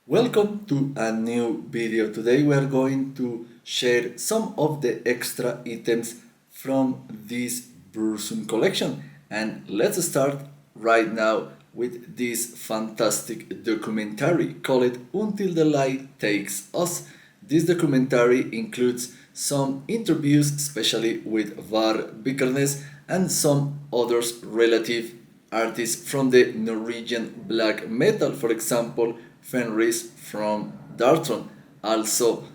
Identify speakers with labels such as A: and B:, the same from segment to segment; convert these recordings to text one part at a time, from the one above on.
A: Welcome to a new video. Today we are going to share some of the extra items from this Burzum collection. And let's start right now with this fantastic documentary called Until the Light Takes Us. This documentary includes some interviews, especially with Var Vikernes and some others relative artists from the Norwegian black metal, for example, Fenris from Dartron, also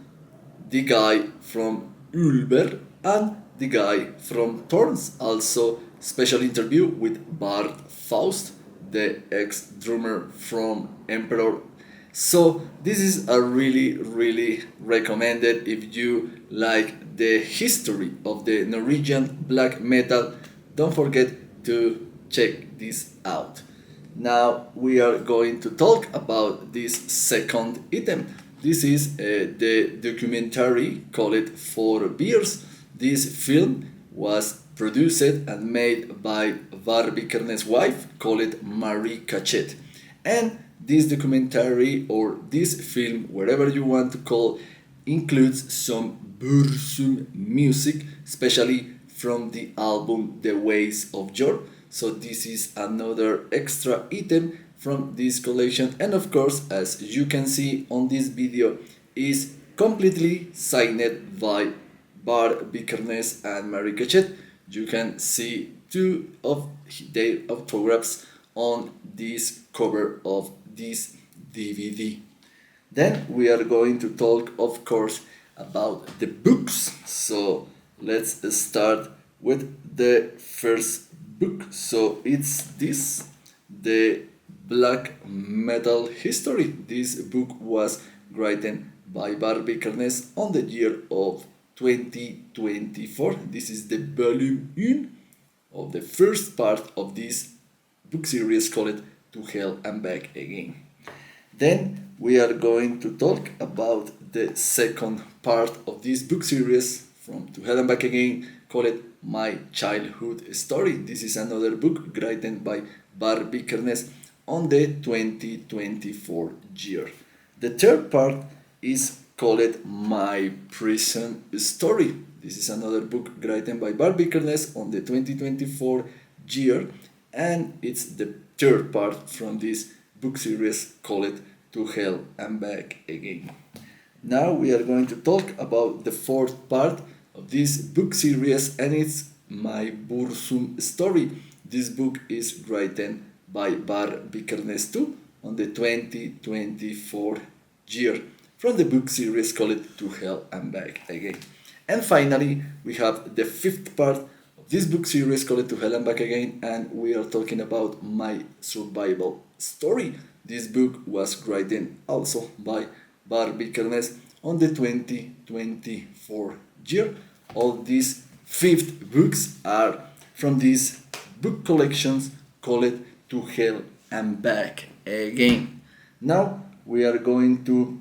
A: the guy from Ulver and the guy from Thorns, also special interview with Bart Faust, the ex-drummer from Emperor. So this is a really recommended if you like the history of the Norwegian black metal. Don't forget to check this out. Now we are going to talk about this second item. This is the documentary called Four Beers. This film was produced and made by Varbikernes' wife called Marie Cachet. And this documentary or this film, whatever you want to call, includes some Burzum music, especially from the album The Ways of Jor. So this is another extra item from this collection, and of course, as you can see on this video, is completely signed by Bar Vikernes and Marie Cachet. You can see two of their autographs on this cover of this DVD. Then we are going to talk, of course, about the books. So let's start with the first book. So it's this, the Black Metal History. This book was written by Barbie Carnes on the year of 2024. This is the volume 1 of the first part of this book series called To Hell and Back Again. Then we are going to talk about the second part of this book series from To Hell and Back Again called My Childhood Story. This is another book written by Barbie Kernes on the 2024 year. The third part is called My Prison Story. This is another book written by Barbie Kernes on the 2024 year, and it's the third part from this book series called To Hell and Back Again. Now we are going to talk about the fourth part of this book series, and it's My Burzum Story. This book is written by Bar Vikernes too on the 2024 year from the book series called To Hell and Back Again. And finally, we have the fifth part of this book series called To Hell and Back Again, and we are talking about My Survival Story. This book was written also by Barbie Kernes on the 2024 year. All these fifth books are from these book collections called To Hell and Back Again. Now we are going to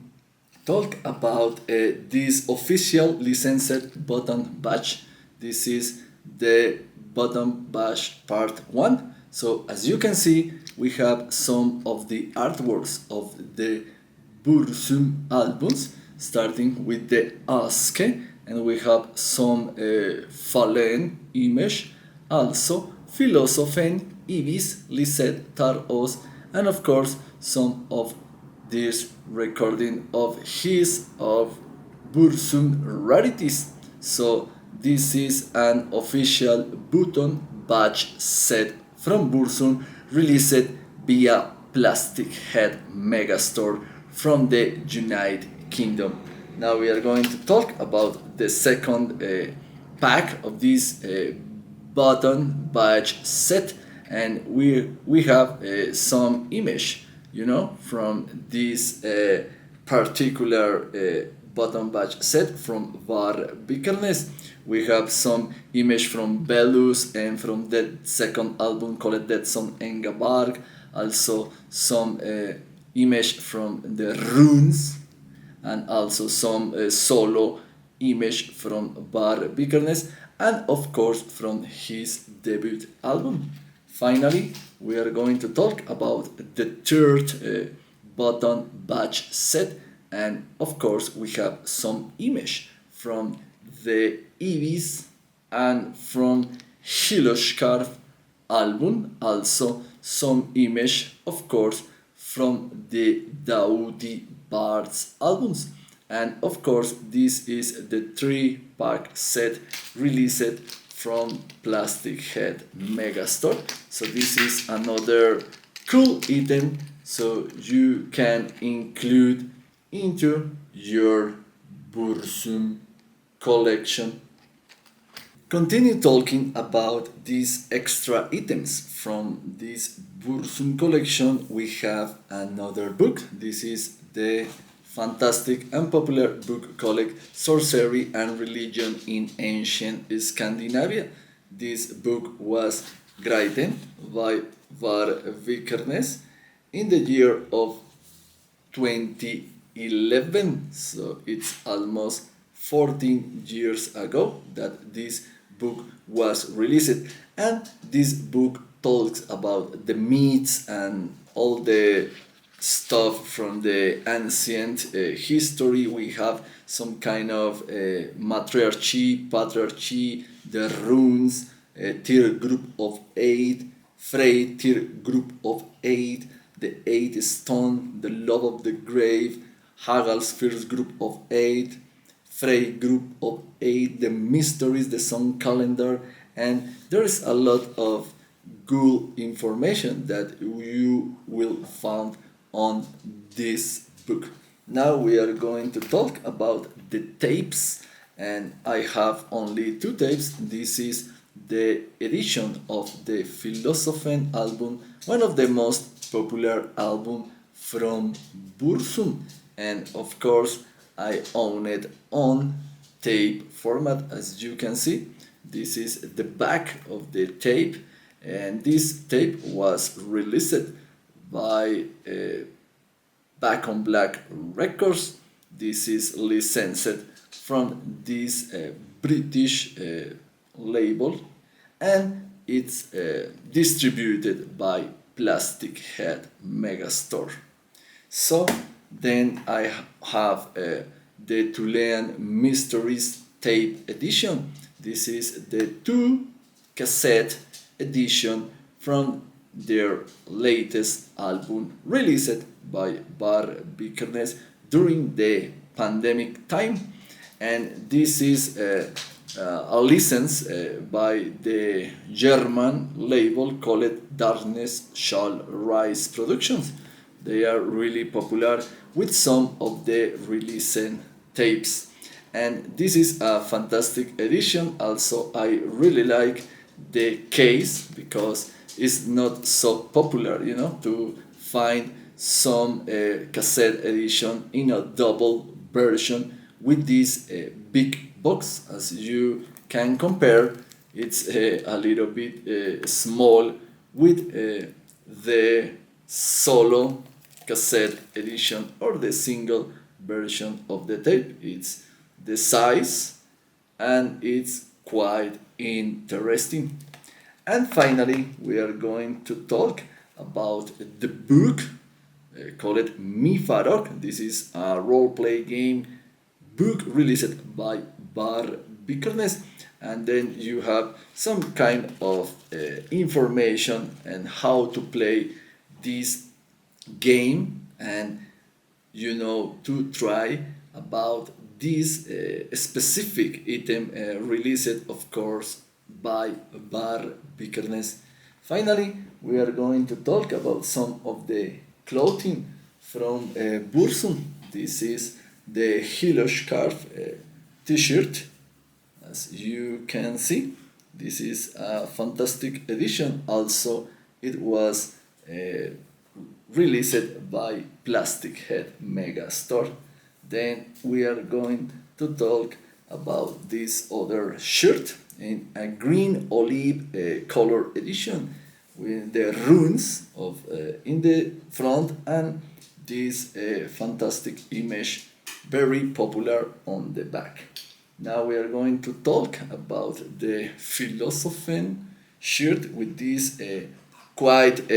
A: talk about this official licensed button badge. This is the button badge part 1. So as you can see, we have some of the artworks of the Burzum albums, starting with the Aske, and we have some fallen image, also Philosophen, Ibis, Lisette, Tar Os, and of course some of this recording of his of Burzum rarities. So this is an official button badge set from Burzum, released via Plastic Head Megastore from the United Kingdom. Now we are going to talk about the second pack of this button badge set, and we have some image, from this particular button badge set from Var Vikernes. We have some image from Belus and from the second album called Dead Son Engabarg. Also some image from the runes, and also some solo image from Var Vikernes, and of course from his debut album. Finally, we are going to talk about the third button badge set, and of course we have some image from the Ibis and from Hiloshkarf album, also some image of course from the Daoudi Bards albums, and of course this is the 3-pack set released from Plastic Head Megastore. So this is another cool item so you can include into your Burzum collection. Continue talking about these extra items from this Burzum collection. We have another book. This is the fantastic and popular book called Sorcery and Religion in Ancient Scandinavia. This book was written by Var Vikernes in the year of 2011, so it's almost 14 years ago that this book was released, and this book talks about the myths and all the stuff from the ancient history. We have some kind of matriarchy, patriarchy, the runes, tier group of 8, Frey tier group of 8, the 8 stone, the love of the grave, Hagal's first group of 8, Frey group of 8, the mysteries, the sun calendar, and there is a lot of good information that you will find on this book. Now we are going to talk about the tapes, and I have only 2 tapes. This is the edition of the Philosophen album, one of the most popular album from Burzum, and of course I own it on tape format. As you can see, this is the back of the tape, and this tape was released by Back on Black Records. This is licensed from this British label, and it's distributed by Plastic Head Megastore. So then I have the Tulean Mysteries tape edition. This is the 2 cassette edition from their latest album released by Bar Vikernes during the pandemic time, and this is a license by the German label called Darkness Shall Rise Productions. They are really popular with some of the releasing tapes, and this is a fantastic edition. Also, I really like the case because it's not so popular, to find some cassette edition in a double version with this big box. As you can compare, it's a little bit small with the solo cassette edition or the single version of the tape. It's the size, and it's quite interesting. And finally, we are going to talk about the book called Mifarok. This is a role-play game book released by Bar Vikernes, and then you have some kind of information and how to play this game, and to try about this specific item released of course by Bar Vikernes. Finally, we are going to talk about some of the clothing from Burzum. This is the Hiloshkarf t-shirt. As you can see, this is a fantastic edition. Also, it was released by Plastic Head Megastore. Then we are going to talk about this other shirt in a green olive color edition with the runes of in the front, and this fantastic image, very popular on the back. Now we are going to talk about the Philosophen shirt with this quite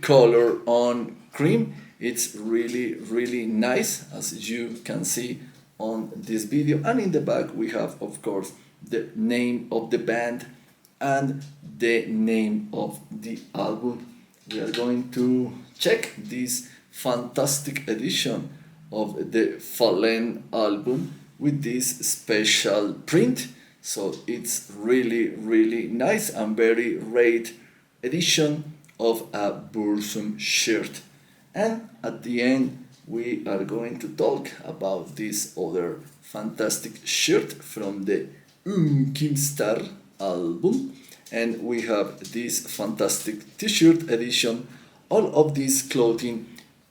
A: color on cream, It's really nice, as you can see on this video. And in the back we have, of course, the name of the band and the name of the album. We are going to check this fantastic edition of the Fallen album with this special print. So it's really nice and very rare edition of a Burzum shirt. And at the end, we are going to talk about this other fantastic shirt from the Kimstar album. And we have this fantastic t-shirt edition. All of this clothing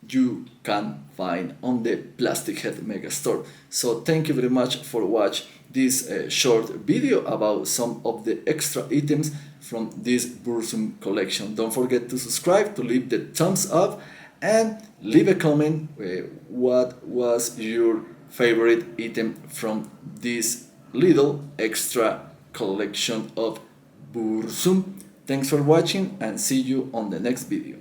A: you can find on the Plastic Head Mega Store. So thank you very much for watching this short video about some of the extra items from this Burzum collection. Don't forget to subscribe, to leave the thumbs up, and leave a comment what was your favorite item from this little extra collection of Burzum. Thanks for watching and see you on the next video.